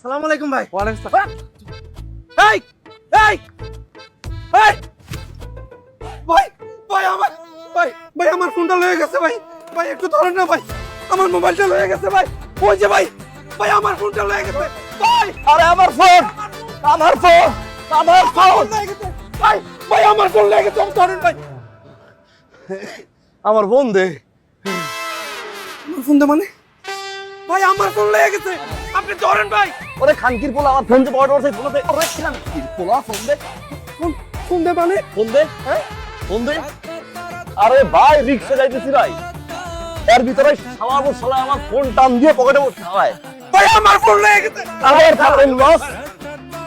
আসসালামু আলাইকুম ভাই। ওয়ালাইকুম আসসালাম। এই এই এই ভাই ভাই আমার ভাই ভাই আমার ফোনটা লয়ে গেছে ভাই। ভাই একটু ধরেন না ভাই, আমার মোবাইলটা লয়ে গেছে ভাই। ওই যে ভাই ভাই আমার ফোনটা লয়ে গেছে ভাই। আরে আমার ফোন আমার ফোন আমার ফোন লয়ে গেছে ভাই। ভাই আমার ফোন লয়ে গেছে, ধরেন ভাই। আমার ফোন দে। আমার ফোন দে মানে ভাই আমার ফোন লয়ে গেছে, আপনি ধরেন ভাই। ওরে খানকির পোলা আমার ফোন যে পকেটে পড়ছে ফোন দে। ওরে খানকির পোলা ফোন দে। ফোন ফোন দে মানে ফোন দে। হ্যাঁ ফোন দে। আরে ভাই রিক্সা যাইতেছি ভাই, এর ভিতরে শালা আমার ফোন টান দিয়ে পকেটে পড়ছে ভাই। ভাই আমার ফোন লয়ে গেছে। আবার থাপড় লস,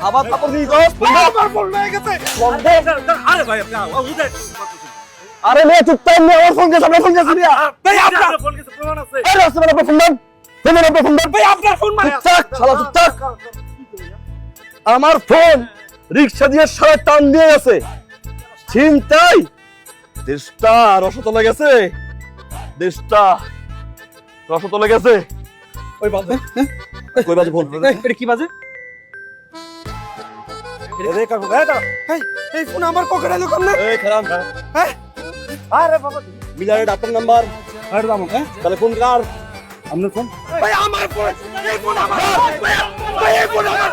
আবার থাপড় দিয়ে কস ফোন দে। আমার ফোন লয়ে গেছে। ফোন দে। আরে ভাই আপনি বুঝেন আরে নে চুপচাপ নে, আমার ফোন কে সামনে ফোন কে সামনে ভাই আপনার ফোন গেছে, প্রমাণ আছে। আরে রাস্তা মানে ফোন দেন। ফোন দেন ফোন দেন। ভাই আপনার ফোন মানে চুপচাপ শালা চুপচাপ। আমার ফোন রিক্সা দিয়ে সারা টান দিয়ে গেছে। চিন্তাই দেশটা রসতলে গেছে, দেশটা রসতলে গেছে। ওই বাজে কই বাজে ফোন? এটা কি বাজে? রে কাকু এটা এই এই ফোন আমার পকেটে এলো কেমনে? এই খারাপ হ্যাঁ আরে বাবা মিলারে ডাক্তার নাম্বার আর দাম হ্যাঁ তাহলে ফোন কার? আপনার ফোন? ভাই আমার ফোন, এই ফোন আমার। ভাই এই ফোন আমার।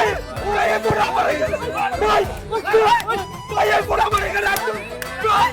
ভাই এই ফোন আমার। ভাই ভাই এই ফোন আমার এখানে আছে। ভাই